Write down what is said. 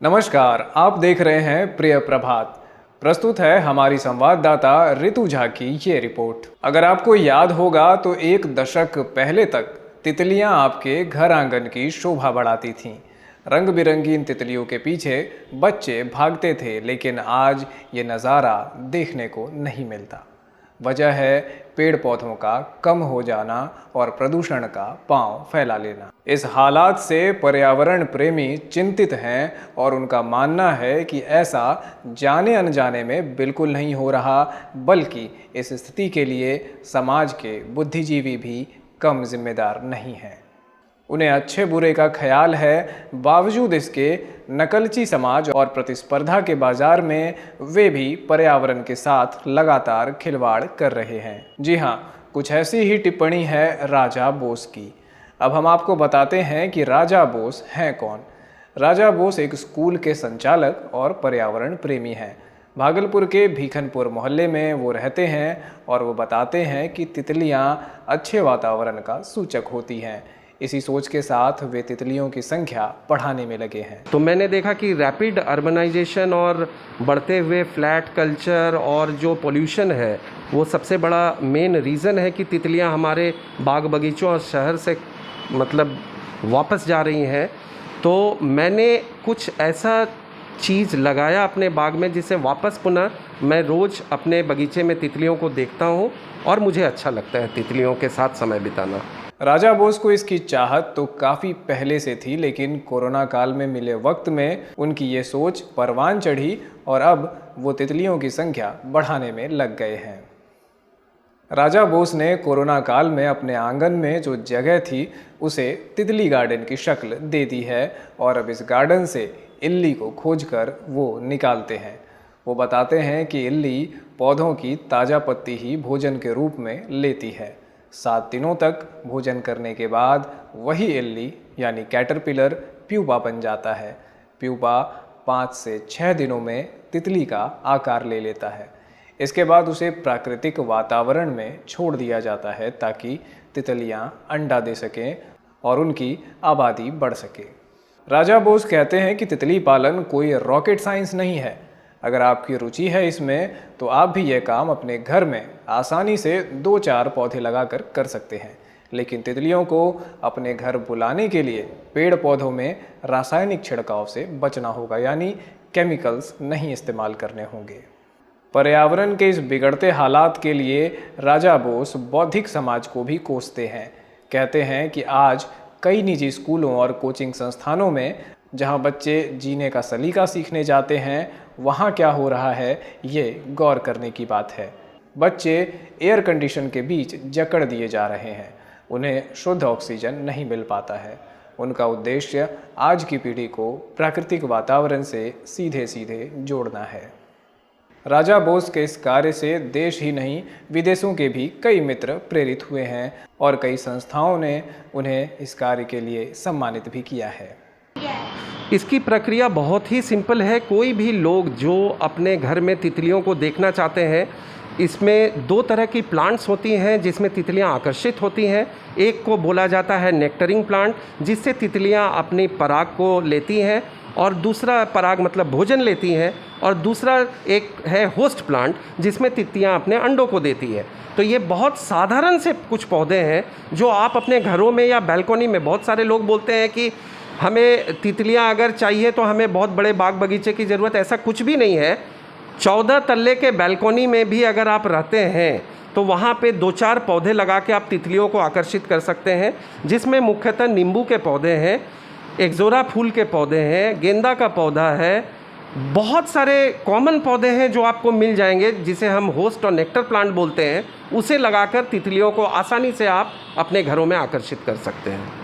नमस्कार, आप देख रहे हैं प्रिय प्रभात। प्रस्तुत है हमारी संवाददाता ऋतु झा की ये रिपोर्ट। अगर आपको याद होगा तो एक दशक पहले तक तितलियां आपके घर आंगन की शोभा बढ़ाती थीं। रंग बिरंगी इन तितलियों के पीछे बच्चे भागते थे, लेकिन आज ये नज़ारा देखने को नहीं मिलता। वजह है पेड़ पौधों का कम हो जाना और प्रदूषण का पांव फैला लेना। इस हालात से पर्यावरण प्रेमी चिंतित हैं और उनका मानना है कि ऐसा जाने अनजाने में बिल्कुल नहीं हो रहा, बल्कि इस स्थिति के लिए समाज के बुद्धिजीवी भी कम जिम्मेदार नहीं हैं। उन्हें अच्छे बुरे का ख्याल है, बावजूद इसके नकलची समाज और प्रतिस्पर्धा के बाजार में वे भी पर्यावरण के साथ लगातार खिलवाड़ कर रहे हैं। जी हाँ, कुछ ऐसी ही टिप्पणी है राजा बोस की। अब हम आपको बताते हैं कि राजा बोस हैं कौन। राजा बोस एक स्कूल के संचालक और पर्यावरण प्रेमी हैं। भागलपुर के भीखनपुर मोहल्ले में वो रहते हैं और वो बताते हैं कि तितलियां अच्छे वातावरण का सूचक होती हैं। इसी सोच के साथ वे तितलियों की संख्या बढ़ाने में लगे हैं। तो मैंने देखा कि रैपिड अर्बनाइजेशन और बढ़ते हुए फ्लैट कल्चर और जो पोल्यूशन है वो सबसे बड़ा मेन रीज़न है कि तितलियां हमारे बाग बगीचों और शहर से वापस जा रही हैं। तो मैंने कुछ ऐसा चीज़ लगाया अपने बाग में जिसे वापस पुनः मैं रोज़ अपने बगीचे में तितलियों को देखता हूँ और मुझे अच्छा लगता है तितलियों के साथ समय बिताना। राजा बोस को इसकी चाहत तो काफ़ी पहले से थी, लेकिन कोरोना काल में मिले वक्त में उनकी ये सोच परवान चढ़ी और अब वो तितलियों की संख्या बढ़ाने में लग गए हैं। राजा बोस ने कोरोना काल में अपने आंगन में जो जगह थी उसे तितली गार्डन की शक्ल दे दी है और अब इस गार्डन से इल्ली को खोजकर वो निकालते हैं। वो बताते हैं कि इल्ली पौधों की ताज़ा पत्ती ही भोजन के रूप में लेती है। 7 दिनों तक भोजन करने के बाद वही इल्ली यानी कैटरपिलर प्यूपा बन जाता है। प्यूपा 5 से 6 दिनों में तितली का आकार ले लेता है। इसके बाद उसे प्राकृतिक वातावरण में छोड़ दिया जाता है ताकि तितलियां अंडा दे सकें और उनकी आबादी बढ़ सके। राजा बोस कहते हैं कि तितली पालन कोई रॉकेट साइंस नहीं है। अगर आपकी रुचि है इसमें तो आप भी यह काम अपने घर में आसानी से 2-4 पौधे लगाकर कर सकते हैं, लेकिन तितलियों को अपने घर बुलाने के लिए पेड़ पौधों में रासायनिक छिड़काव से बचना होगा, यानी केमिकल्स नहीं इस्तेमाल करने होंगे। पर्यावरण के इस बिगड़ते हालात के लिए राजा बोस बौद्धिक समाज को भी कोसते हैं। कहते हैं कि आज कई निजी स्कूलों और कोचिंग संस्थानों में जहां बच्चे जीने का सलीका सीखने जाते हैं, वहां क्या हो रहा है ये गौर करने की बात है। बच्चे एयर कंडीशन के बीच जकड़ दिए जा रहे हैं, उन्हें शुद्ध ऑक्सीजन नहीं मिल पाता है। उनका उद्देश्य आज की पीढ़ी को प्राकृतिक वातावरण से सीधे सीधे जोड़ना है। राजा बोस के इस कार्य से देश ही नहीं विदेशों के भी कई मित्र प्रेरित हुए हैं और कई संस्थाओं ने उन्हें इस कार्य के लिए सम्मानित भी किया है। इसकी प्रक्रिया बहुत ही सिंपल है। कोई भी लोग जो अपने घर में तितलियों को देखना चाहते हैं, इसमें 2 तरह की प्लांट्स होती हैं जिसमें तितलियां आकर्षित होती हैं। एक को बोला जाता है नेक्टरिंग प्लांट, जिससे तितलियां अपनी पराग को लेती हैं, और दूसरा पराग भोजन लेती हैं, और दूसरा एक है होस्ट प्लांट जिसमें तितलियां अपने अंडों को देती है। तो ये बहुत साधारण से कुछ पौधे हैं जो आप अपने घरों में या बैल्कनी में, बहुत सारे लोग बोलते हैं कि हमें तितलियां अगर चाहिए तो हमें बहुत बड़े बाग बगीचे की ज़रूरत, ऐसा कुछ भी नहीं है। 14 तल्ले के बैल्कनी में भी अगर आप रहते हैं तो वहाँ पे 2-4 पौधे लगा के आप तितलियों को आकर्षित कर सकते हैं, जिसमें मुख्यतः नींबू के पौधे हैं, एक्जोरा फूल के पौधे हैं, गेंदा का पौधा है, बहुत सारे कॉमन पौधे हैं जो आपको मिल जाएंगे, जिसे हम होस्ट और नेक्टर प्लांट बोलते हैं। उसे लगाकर तितलियों को आसानी से आप अपने घरों में आकर्षित कर सकते हैं।